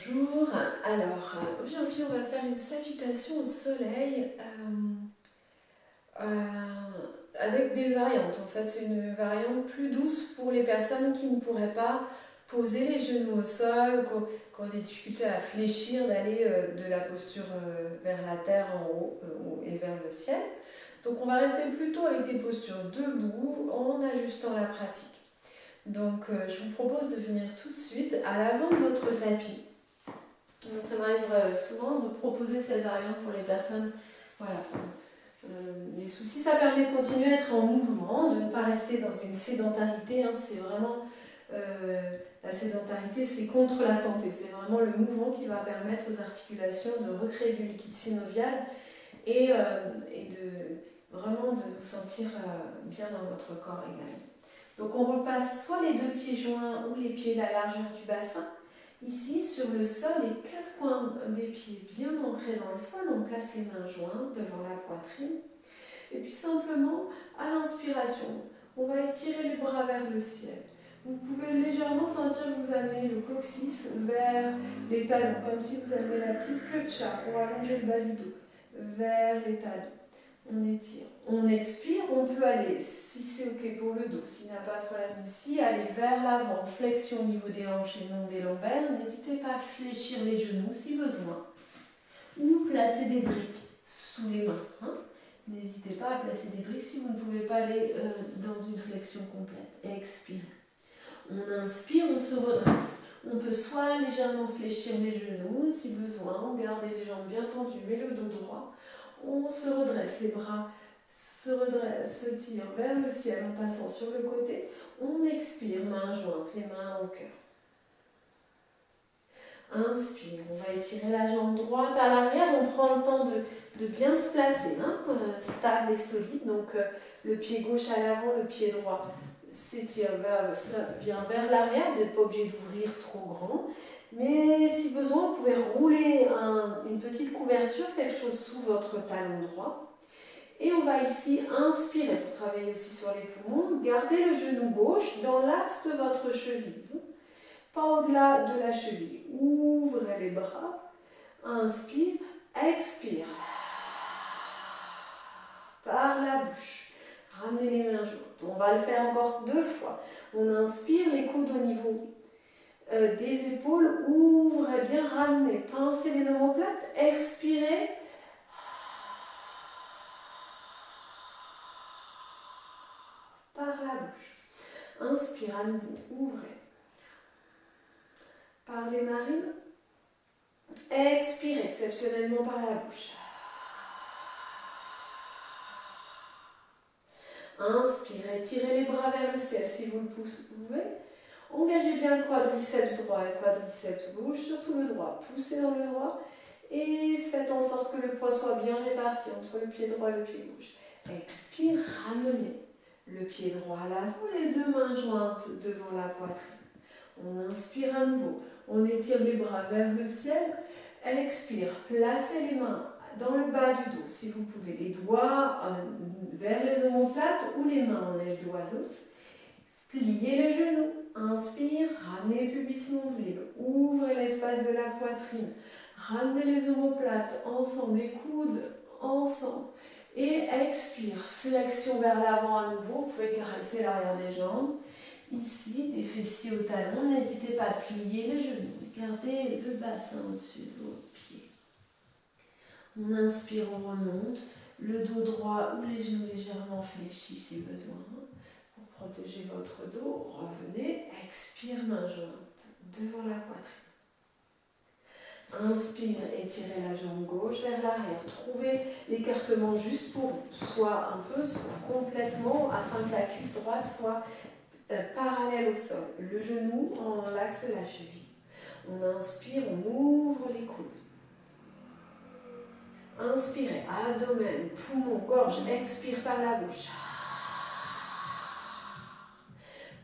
Bonjour, alors aujourd'hui on va faire une salutation au soleil avec des variantes. En fait, c'est une variante plus douce pour les personnes qui ne pourraient pas poser les genoux au sol, qui ont des difficultés à fléchir, d'aller de la posture vers la terre en haut et vers le ciel. Donc on va rester plutôt avec des postures debout en ajustant la pratique. Donc je vous propose de venir tout de suite à l'avant de votre tapis. Donc ça m'arrive souvent de proposer cette variante pour les personnes. Voilà. Les soucis, ça permet de continuer à être en mouvement, de ne pas rester dans une sédentarité. C'est vraiment la sédentarité, c'est contre la santé. C'est vraiment le mouvement qui va permettre aux articulations de recréer du liquide synovial et vraiment de vous sentir bien dans votre corps également. Donc on repasse soit les deux pieds joints ou les pieds de la largeur du bassin. Ici, sur le sol, les quatre coins des pieds bien ancrés dans le sol, on place les mains jointes devant la poitrine. Et puis simplement, à l'inspiration, on va étirer les bras vers le ciel. Vous pouvez légèrement sentir que vous amenez le coccyx vers les talons, comme si vous amenez la petite queue de chat pour allonger le bas du dos, vers les talons. On étire, on expire, on peut aller, si c'est ok pour le dos, s'il n'y a pas de problème ici, aller vers l'avant, flexion au niveau des hanches et non des lombaires. N'hésitez pas à fléchir les genoux si besoin, ou placer des briques sous les mains. N'hésitez pas à placer des briques si vous ne pouvez pas aller dans une flexion complète. Et expirez. On inspire, on se redresse. On peut soit légèrement fléchir les genoux si besoin, on garde les jambes bien tendues et le dos droit. On se redresse, les bras se redressent, se tirent vers le ciel en passant sur le côté. On expire, mains jointes, les mains au cœur. Inspire, on va étirer la jambe droite à l'arrière, on prend le temps de bien se placer, stable et solide. Donc le pied gauche à l'avant, le pied droit s'étire vient vers l'arrière, vous n'êtes pas obligé d'ouvrir trop grand. Mais si besoin, vous pouvez rouler une petite couverture, quelque chose sous votre talon droit. Et on va ici inspirer pour travailler aussi sur les poumons. Gardez le genou gauche dans l'axe de votre cheville, pas au-delà de la cheville. Ouvrez les bras, inspire, expire. Par la bouche, ramenez les mains jointes. On va le faire encore 2 fois. On inspire, les coudes au niveau des épaules, ouvrez bien, ramenez, pincez les omoplates, expirez. Par la bouche. Inspire à nouveau, ouvrez. Par les narines. Expirez exceptionnellement par la bouche. Inspirez, tirez les bras vers le ciel si vous le pouvez. Engagez bien le quadriceps droit et le quadriceps gauche, surtout le droit. Poussez dans le droit et faites en sorte que le poids soit bien réparti entre le pied droit et le pied gauche. Expire, ramenez le pied droit à l'avant, les deux mains jointes devant la poitrine. On inspire à nouveau, on étire les bras vers le ciel. Expire, placez les mains dans le bas du dos, si vous pouvez, les doigts vers les omoplates ou les mains en aile d'oiseau. Pliez les genoux, inspire, ramenez le pubis nombril, ouvrez l'espace de la poitrine, ramenez les omoplates ensemble, les coudes ensemble. Et expire, flexion vers l'avant à nouveau, vous pouvez caresser l'arrière des jambes. Ici, des fessiers au talon, n'hésitez pas à plier les genoux, gardez le bassin au-dessus de vos pieds. On inspire, on remonte, le dos droit ou les genoux légèrement fléchis si besoin. Pour protéger votre dos, revenez, expire, main jointe devant la poitrine. Inspire, étirez la jambe gauche vers l'arrière. Trouvez l'écartement juste pour vous, soit un peu, soit complètement, afin que la cuisse droite soit parallèle au sol. Le genou en l'axe de la cheville. On inspire, on ouvre les coudes. Inspirez, abdomen, poumon, gorge, expire par la bouche.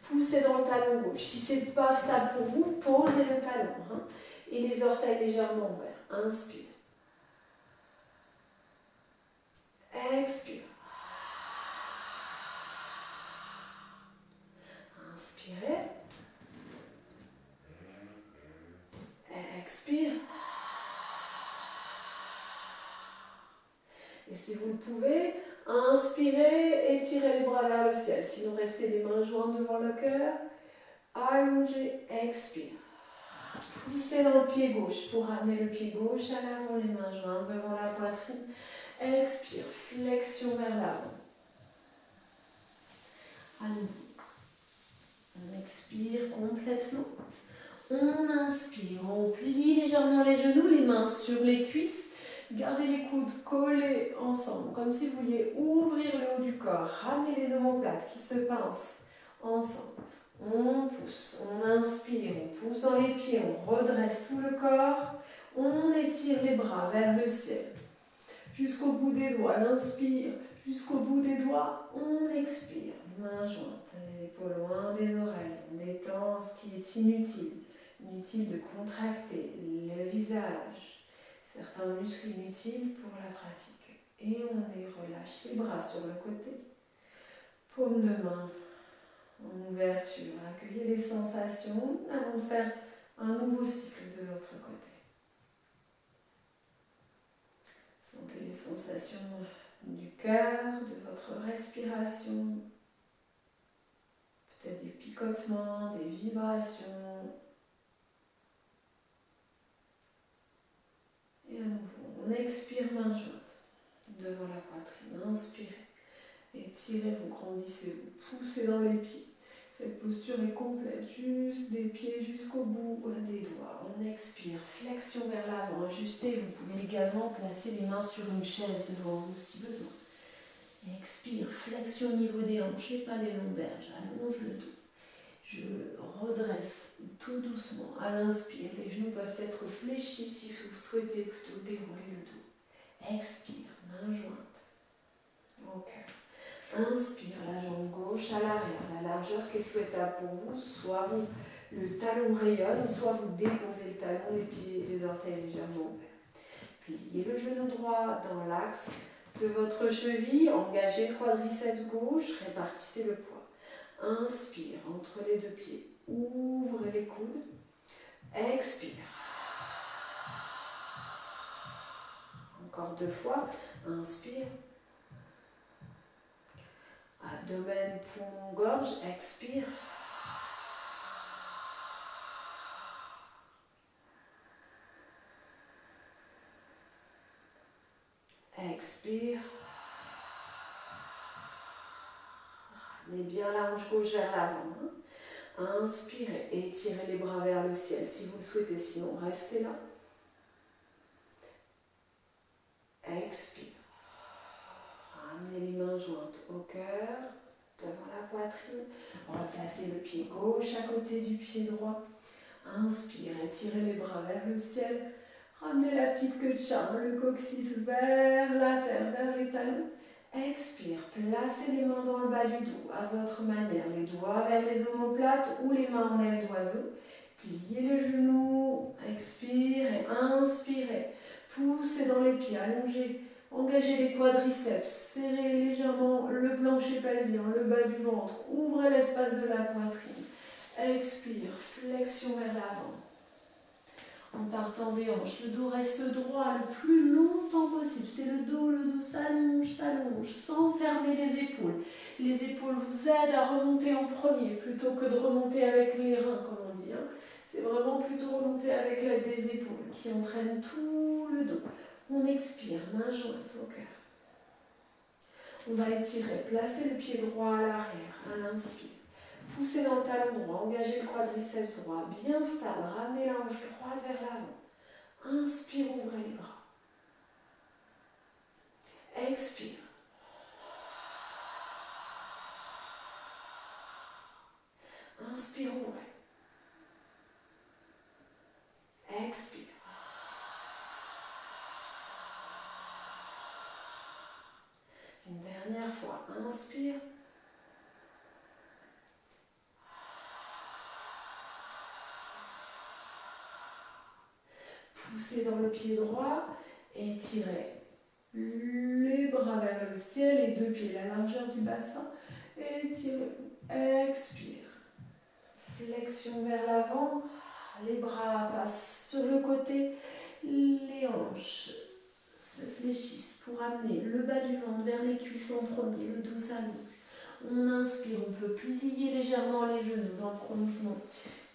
Poussez dans le talon gauche. Si ce n'est pas stable pour vous, posez le talon. Et les orteils légèrement ouverts. Inspire. Expire. Inspirez. Expire. si vous le pouvez, inspirez, étirez les bras vers le ciel. Sinon, restez les mains jointes devant le cœur. Allongez, expire. Poussez dans le pied gauche pour ramener le pied gauche à l'avant, les mains jointes devant la poitrine. Expire, flexion vers l'avant. À nouveau. On expire complètement. On inspire, on plie légèrement les genoux, les mains sur les cuisses. Gardez les coudes collés ensemble, comme si vous vouliez ouvrir le haut du corps. Ramenez les omoplates qui se pincent ensemble. On pousse, on inspire, on pousse dans les pieds, on redresse tout le corps. On étire les bras vers le ciel. Jusqu'au bout des doigts, on inspire. Jusqu'au bout des doigts, on expire. Mains jointes, les épaules loin des oreilles. On détend ce qui est inutile. Inutile de contracter le visage. Certains muscles inutiles pour la pratique. Et on les relâche, les bras sur le côté. Paume de main en ouverture. Accueillez les sensations avant de faire un nouveau cycle de l'autre côté. Sentez les sensations du cœur, de votre respiration. Peut-être des picotements, des vibrations. Et à nouveau, on expire main jointe devant la poitrine. Inspirez, étirez, vous grandissez, vous poussez dans les pieds. Cette posture est complète, juste des pieds jusqu'au bout des doigts. On expire, flexion vers l'avant, ajustez. Vous pouvez également placer les mains sur une chaise devant vous si besoin. Expire, flexion au niveau des hanches et pas les lombaires. J'allonge le dos. Je redresse tout doucement. À l'inspire, les genoux peuvent être fléchis si vous souhaitez plutôt dérouler le dos. Expire, main jointe. Ok. Inspire, la jambe gauche à l'arrière, la largeur qui est souhaitable pour vous. Soit vous, le talon rayonne, soit vous déposez le talon, les pieds, les orteils légèrement ouverts. Pliez le genou droit dans l'axe de votre cheville, engagez le quadriceps gauche, répartissez le poids. Inspire entre les deux pieds, ouvrez les coudes, expire. Encore 2 fois, inspire. Abdomen, poumon, gorge, expire. Expire. Ramenez bien la hanche gauche vers l'avant. Inspirez, étirez les bras vers le ciel si vous le souhaitez, sinon restez là. Expire. Ramenez les mains jointes au cœur, devant la poitrine. Replacez le pied gauche à côté du pied droit. Inspire, étirez les bras vers le ciel. Ramenez la petite queue de charme, le coccyx vers la terre, vers les talons. Expire, placez les mains dans le bas du dos, à votre manière. Les doigts vers les omoplates ou les mains en aile d'oiseau. Pliez le genou, expire et inspirez. Poussez dans les pieds, allongez. Engagez les quadriceps, serrez légèrement le plancher pelvien, le bas du ventre, ouvrez l'espace de la poitrine. Expire, flexion vers l'avant. En partant des hanches, le dos reste droit le plus longtemps possible. C'est le dos s'allonge, sans fermer les épaules. Les épaules vous aident à remonter en premier, plutôt que de remonter avec les reins, comme on dit. C'est vraiment plutôt remonter avec l'aide des épaules, qui entraînent tout le dos. On expire, main jointe au cœur. On va étirer, placer le pied droit à l'arrière, à l'inspire. Poussez dans le talon droit, engagez le quadriceps droit, bien stable, ramenez la hanche droite vers l'avant. Inspire, ouvrez les bras. Expire. Inspire, ouvrez. Expire. Une dernière fois, inspire. Poussez dans le pied droit, étirez les bras vers le ciel, les 2 pieds, la largeur du bassin. Étirez-vous, expire. Flexion vers l'avant, les bras passent sur le côté, les hanches se fléchissent pour amener le bas du ventre vers les cuisses en premier, le dos s'allonge. On inspire, on peut plier légèrement les genoux dans le prolongement.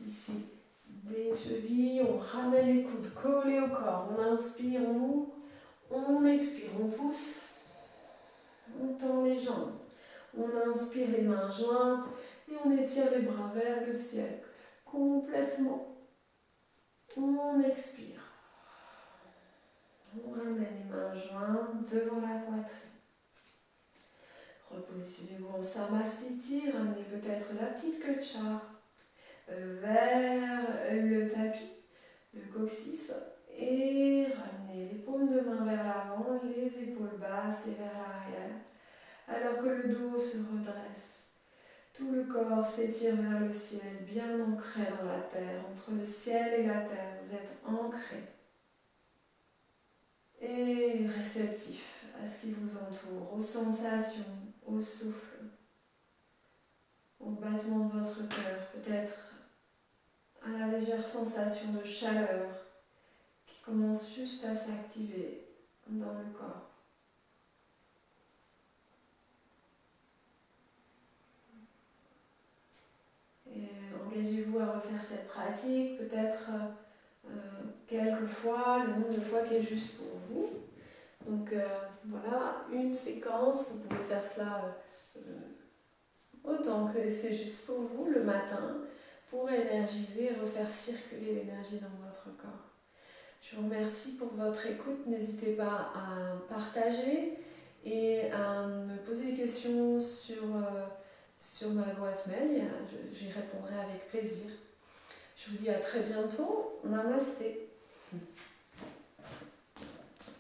Ici, des chevilles, on ramène les coudes collés au corps. On inspire, on ouvre, on expire, on pousse, on tend les jambes. On inspire les mains jointes et on étire les bras vers le ciel complètement. On expire. On ramène les mains jointes devant la poitrine. Repositionnez-vous en Samastiti, ramenez peut-être la petite queue de chat vers le tapis, le coccyx, et ramenez les paumes de main vers l'avant, les épaules basses et vers l'arrière, alors que le dos se redresse. Tout le corps s'étire vers le ciel, bien ancré dans la terre, entre le ciel et la terre, vous êtes ancré et réceptif à ce qui vous entoure, aux sensations, au souffle, au battement de votre cœur, peut-être à la légère sensation de chaleur qui commence juste à s'activer dans le corps. Et engagez-vous à refaire cette pratique, peut-être quelques fois, le nombre de fois qui est juste pour vous. Donc voilà, une séquence, vous pouvez faire cela autant que c'est juste pour vous le matin, pour énergiser et refaire circuler l'énergie dans votre corps. Je vous remercie pour votre écoute, n'hésitez pas à partager et à me poser des questions sur ma boîte mail, j'y répondrai avec plaisir. Je vous dis à très bientôt, namasté.